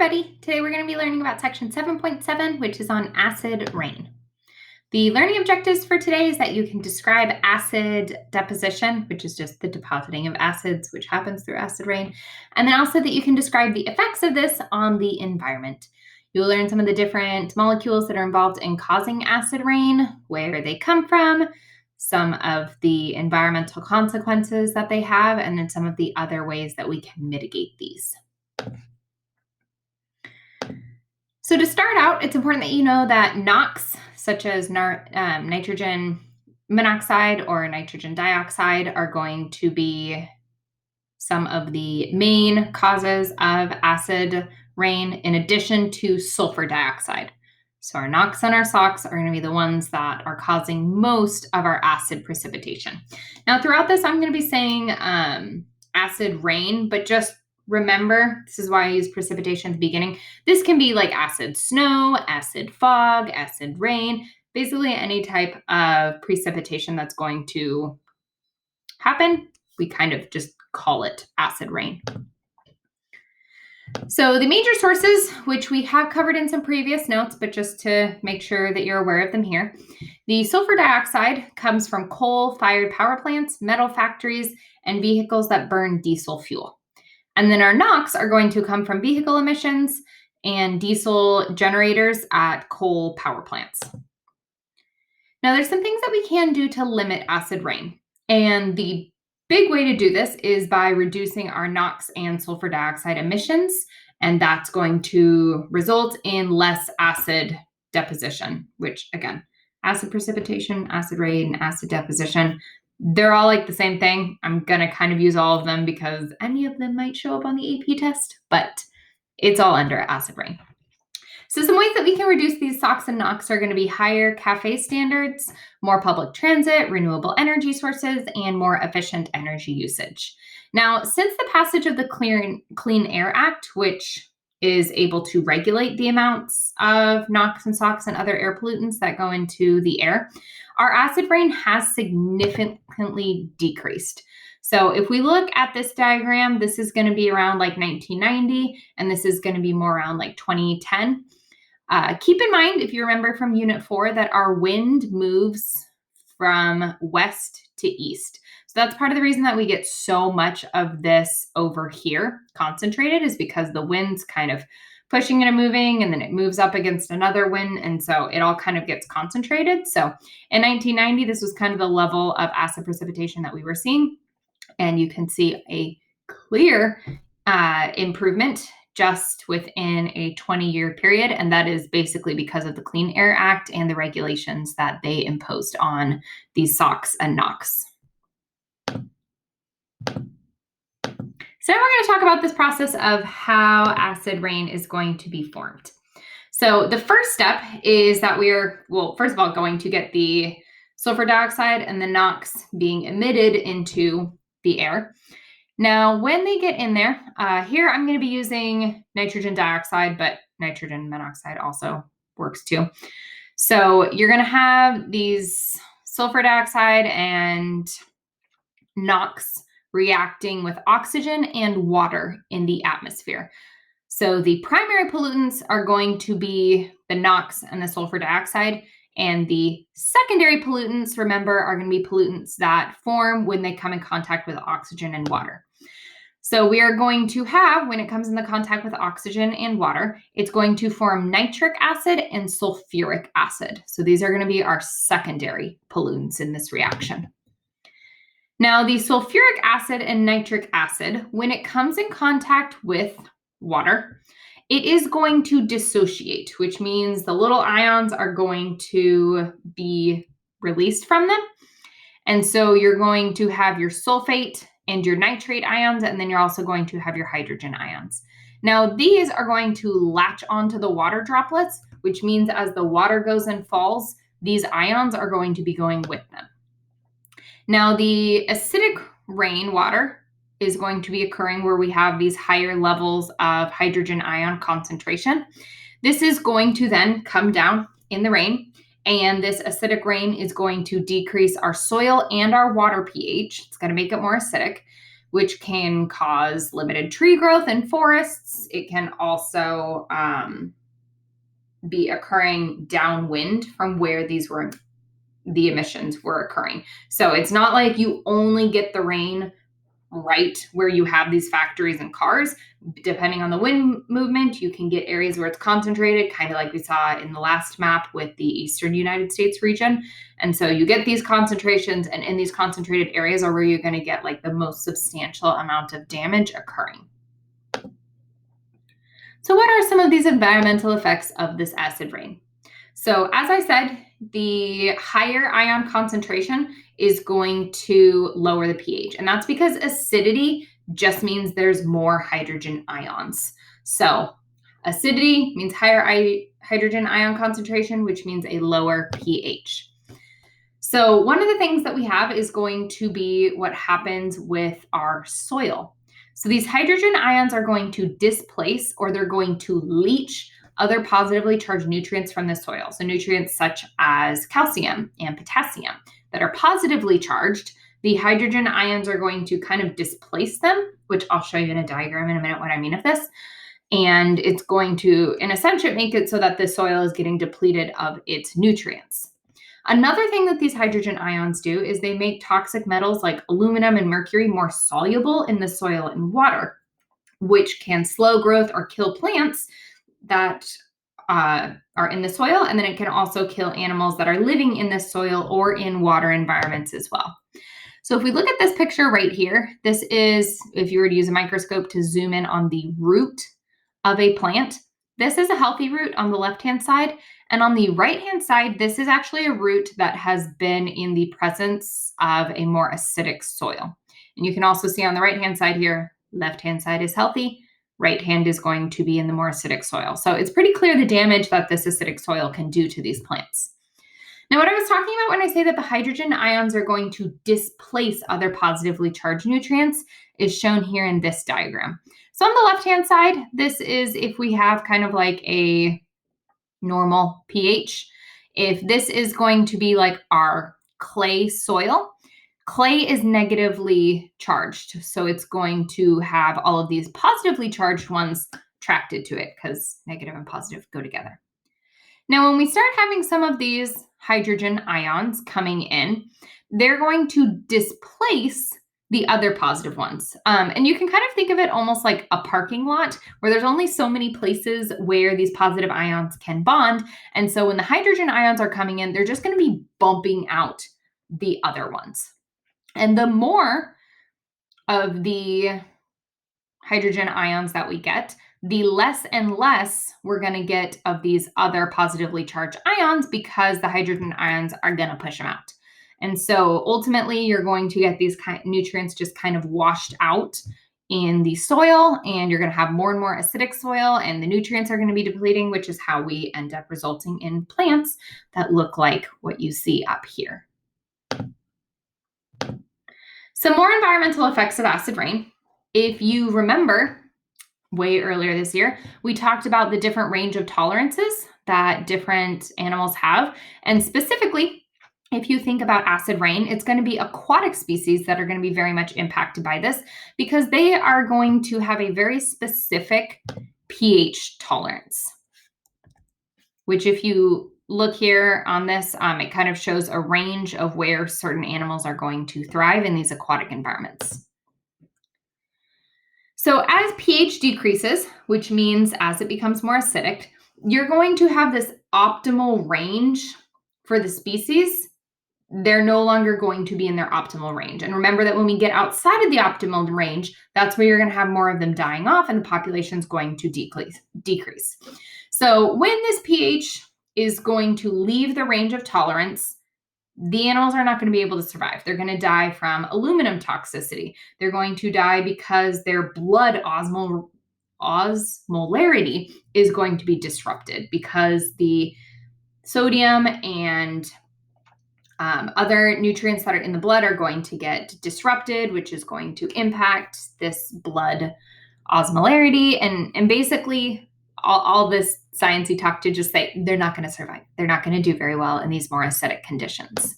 everybody. Today we're going to be learning about section 7.7, which is on acid rain. The learning objectives for today is that you can describe acid deposition, which is just the depositing of acids, which happens through acid rain, and then also that you can describe the effects of this on the environment. You'll learn some of the different molecules that are involved in causing acid rain, where they come from, some of the environmental consequences that they have, and then some of the other ways that we can mitigate these. So to start out, it's important that you know that NOx, such as nitrogen monoxide or nitrogen dioxide, are going to be some of the main causes of acid rain, in addition to sulfur dioxide. So our NOx and our SOx are going to be the ones that are causing most of our acid precipitation. Now, throughout this, I'm going to be saying acid rain, but just remember, this is why I use precipitation at the beginning. This can be like acid snow, acid fog, acid rain, basically any type of precipitation that's going to happen. We kind of just call it acid rain. So the major sources, which we have covered in some previous notes, but just to make sure that you're aware of them here, the sulfur dioxide comes from coal-fired power plants, metal factories, and vehicles that burn diesel fuel. And then our NOx are going to come from vehicle emissions and diesel generators at coal power plants. Now, there's some things that we can do to limit acid rain. And the big way to do this is by reducing our NOx and sulfur dioxide emissions. And that's going to result in less acid deposition, which again, acid precipitation, acid rain, acid deposition, they're all like the same thing. I'm going to kind of use all of them because any of them might show up on the AP test, but it's all under acid rain. So some ways that we can reduce these SOx and NOx are going to be higher CAFE standards, more public transit, renewable energy sources, and more efficient energy usage. Now, since the passage of the Clean Air Act, which is able to regulate the amounts of NOx and SOx and other air pollutants that go into the air, our acid rain has significantly decreased. So if we look at this diagram, this is going to be around like 1990, and this is going to be more around like 2010. Keep in mind, if you remember from Unit 4, that our wind moves from west to east. So that's part of the reason that we get so much of this over here concentrated, is because the wind's kind of pushing and moving, and then it moves up against another wind, and so it all kind of gets concentrated. So in 1990, this was kind of the level of acid precipitation that we were seeing, and you can see a clear improvement just within a 20-year period, and that is basically because of the Clean Air Act and the regulations that they imposed on these SOx and NOx. So now we're going to talk about this process of how acid rain is going to be formed. So the first step is that we're, first of all, going to get the sulfur dioxide and the NOx being emitted into the air. Now, when they get in there, here I'm going to be using nitrogen dioxide, but nitrogen monoxide also works too. So you're going to have these sulfur dioxide and NOx reacting with oxygen and water in the atmosphere. So the primary pollutants are going to be the NOx and the sulfur dioxide, and the secondary pollutants, remember, are going to be pollutants that form when they come in contact with oxygen and water. So we are going to have, when it comes into contact with oxygen and water, it's going to form nitric acid and sulfuric acid. So these are going to be our secondary pollutants in this reaction. Now, the sulfuric acid and nitric acid, when it comes in contact with water, it is going to dissociate, which means the little ions are going to be released from them. And so you're going to have your sulfate and your nitrate ions, and then you're also going to have your hydrogen ions. Now, these are going to latch onto the water droplets, which means as the water goes and falls, these ions are going to be going with them. Now, the acidic rainwater is going to be occurring where we have these higher levels of hydrogen ion concentration. This is going to then come down in the rain, and this acidic rain is going to decrease our soil and our water pH. It's going to make it more acidic, which can cause limited tree growth in forests. It can also be occurring downwind from where the emissions were occurring. So it's not like you only get the rain right where you have these factories and cars. Depending on the wind movement, you can get areas where it's concentrated, kind of like we saw in the last map with the eastern United States region. And so you get these concentrations, and in these concentrated areas are where you're going to get like the most substantial amount of damage occurring. So what are some of these environmental effects of this acid rain? So as I said, the higher ion concentration is going to lower the pH. And that's because acidity just means there's more hydrogen ions. So acidity means higher hydrogen ion concentration, which means a lower pH. So one of the things that we have is going to be what happens with our soil. So these hydrogen ions are going to displace, or they're going to leach other positively charged nutrients from the soil. So nutrients such as calcium and potassium that are positively charged, the hydrogen ions are going to kind of displace them, which I'll show you in a diagram in a minute what I mean of this. And it's going to, in a sense, make it so that the soil is getting depleted of its nutrients. Another thing that these hydrogen ions do is they make toxic metals like aluminum and mercury more soluble in the soil and water, which can slow growth or kill plants that are in the soil. And then it can also kill animals that are living in the soil or in water environments as well. So if we look at this picture right here, this is, if you were to use a microscope to zoom in on the root of a plant, this is a healthy root on the left-hand side. And on the right-hand side, this is actually a root that has been in the presence of a more acidic soil. And you can also see on the right-hand side here, left-hand side is healthy, right hand is going to be in the more acidic soil. So it's pretty clear the damage that this acidic soil can do to these plants. Now, what I was talking about when I say that the hydrogen ions are going to displace other positively charged nutrients is shown here in this diagram. So on the left-hand side, this is if we have kind of like a normal pH. If this is going to be like our clay soil, clay is negatively charged. So it's going to have all of these positively charged ones attracted to it because negative and positive go together. Now, when we start having some of these hydrogen ions coming in, they're going to displace the other positive ones. And you can kind of think of it almost like a parking lot where there's only so many places where these positive ions can bond. And so when the hydrogen ions are coming in, they're just going to be bumping out the other ones. And the more of the hydrogen ions that we get, the less and less we're going to get of these other positively charged ions because the hydrogen ions are going to push them out. And so ultimately, you're going to get these nutrients just kind of washed out in the soil, and you're going to have more and more acidic soil, and the nutrients are going to be depleting, which is how we end up resulting in plants that look like what you see up here. Some more environmental effects of acid rain. If you remember, way earlier this year, we talked about the different range of tolerances that different animals have. And specifically, if you think about acid rain, it's going to be aquatic species that are going to be very much impacted by this because they are going to have a very specific pH tolerance, which if you look here on this, it kind of shows a range of where certain animals are going to thrive in these aquatic environments. So as pH decreases, which means as it becomes more acidic, you're going to have this optimal range for the species. They're no longer going to be in their optimal range. And remember that when we get outside of the optimal range, that's where you're going to have more of them dying off and the population is going to decrease. So when this pH is going to leave the range of tolerance, the animals are not going to be able to survive. They're going to die from aluminum toxicity. They're going to die because their blood osmolarity is going to be disrupted because the sodium and other nutrients that are in the blood are going to get disrupted, which is going to impact this blood osmolarity. And basically, all this sciencey talk to just say they're not going to survive. They're not going to do very well in these more acidic conditions.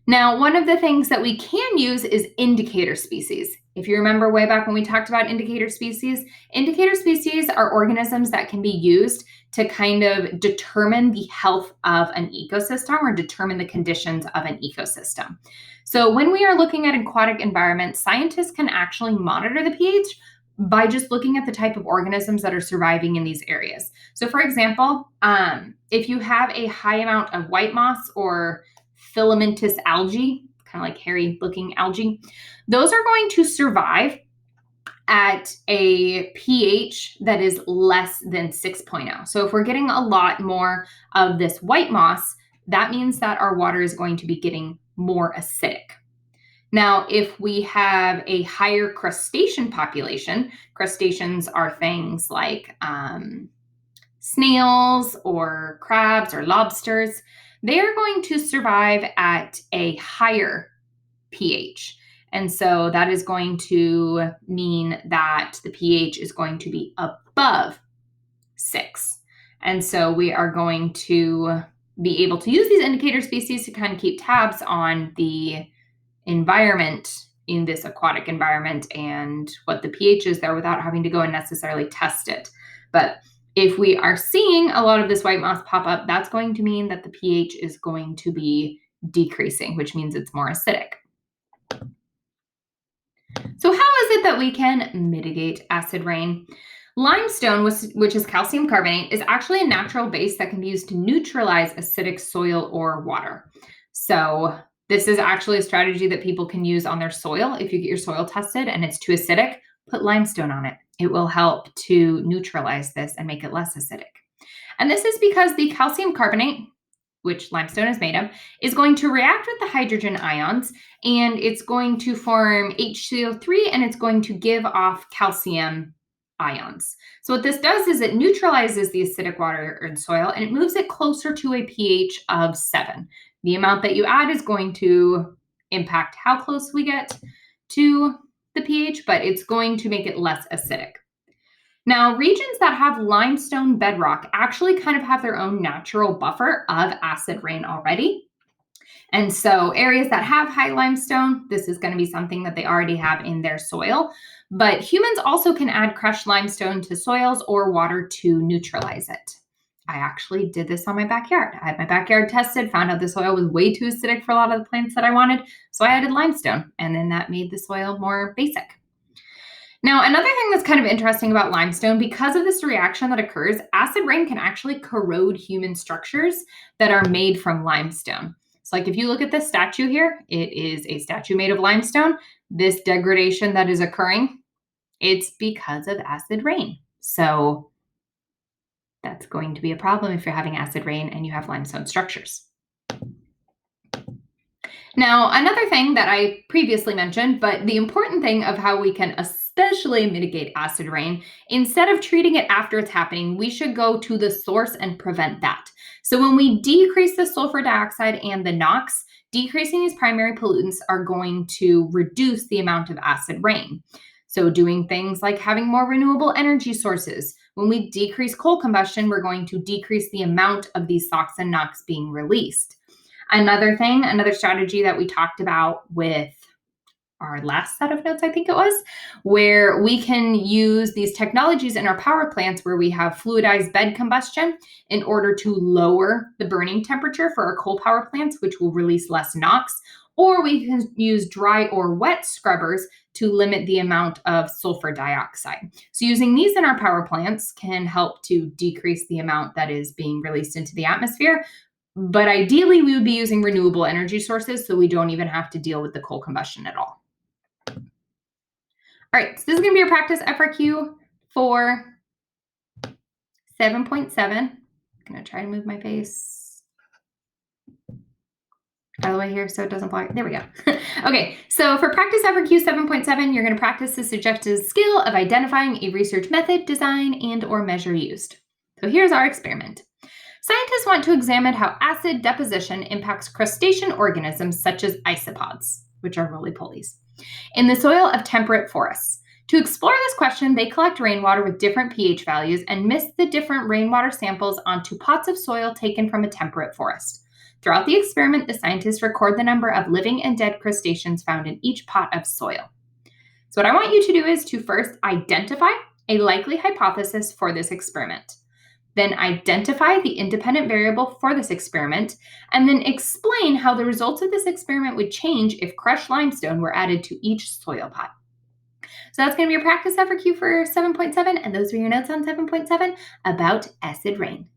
Now, one of the things that we can use is indicator species. If you remember way back when we talked about indicator species are organisms that can be used to kind of determine the health of an ecosystem or determine the conditions of an ecosystem. So when we are looking at aquatic environments, scientists can actually monitor the pH by just looking at the type of organisms that are surviving in these areas. So for example, if you have a high amount of white moss or filamentous algae, kind of like hairy looking algae, those are going to survive at a pH that is less than 6.0. So if we're getting a lot more of this white moss, that means that our water is going to be getting more acidic. Now, if we have a higher crustacean population, crustaceans are things like snails or crabs or lobsters, they are going to survive at a higher pH. And so that is going to mean that the pH is going to be above 6. And so we are going to be able to use these indicator species to kind of keep tabs on the environment in this aquatic environment and what the pH is there without having to go and necessarily test it. But if we are seeing a lot of this white moss pop up, that's going to mean that the pH is going to be decreasing, which means it's more acidic. So how is it that we can mitigate acid rain? Limestone, which is calcium carbonate, is actually a natural base that can be used to neutralize acidic soil or water. So this is actually a strategy that people can use on their soil. If you get your soil tested and it's too acidic, put limestone on it. It will help to neutralize this and make it less acidic. And this is because the calcium carbonate, which limestone is made of, is going to react with the hydrogen ions, and it's going to form HCO3, and it's going to give off calcium ions. So what this does is it neutralizes the acidic water in soil, and it moves it closer to a pH of 7. The amount that you add is going to impact how close we get to the pH, but it's going to make it less acidic. Now, regions that have limestone bedrock actually kind of have their own natural buffer of acid rain already. And so areas that have high limestone, this is going to be something that they already have in their soil. But humans also can add crushed limestone to soils or water to neutralize it. I actually did this on my backyard. I had my backyard tested, found out the soil was way too acidic for a lot of the plants that I wanted. So I added limestone, and then that made the soil more basic. Now, another thing that's kind of interesting about limestone, because of this reaction that occurs, acid rain can actually corrode human structures that are made from limestone. So like if you look at this statue here, it is a statue made of limestone. This degradation that is occurring, it's because of acid rain. So that's going to be a problem if you're having acid rain and you have limestone structures. Now, another thing that I previously mentioned, but the important thing of how we can especially mitigate acid rain, instead of treating it after it's happening, we should go to the source and prevent that. So when we decrease the sulfur dioxide and the NOx, decreasing these primary pollutants are going to reduce the amount of acid rain. So doing things like having more renewable energy sources. When we decrease coal combustion, we're going to decrease the amount of these SOx and NOx being released. Another strategy that we talked about with our last set of notes, I think it was, where we can use these technologies in our power plants where we have fluidized bed combustion in order to lower the burning temperature for our coal power plants, which will release less NOx, or we can use dry or wet scrubbers to limit the amount of sulfur dioxide. So using these in our power plants can help to decrease the amount that is being released into the atmosphere. But ideally, we would be using renewable energy sources so we don't even have to deal with the coal combustion at all. All right, so this is going to be your practice FRQ for 7.7. I'm going to try to move my face out of the way here so it doesn't block. There we go. Okay, so for practice FRQ 7.7, you're going to practice the suggested skill of identifying a research method, design, and or measure used. So here's our experiment. Scientists want to examine how acid deposition impacts crustacean organisms such as isopods, which are roly-polies, in the soil of temperate forests. To explore this question, they collect rainwater with different pH values and mist the different rainwater samples onto pots of soil taken from a temperate forest. Throughout the experiment, the scientists record the number of living and dead crustaceans found in each pot of soil. So what I want you to do is to first identify a likely hypothesis for this experiment. Then identify the independent variable for this experiment, and then explain how the results of this experiment would change if crushed limestone were added to each soil pot. So that's going to be your practice effort cue for 7.7, and those were your notes on 7.7 about acid rain.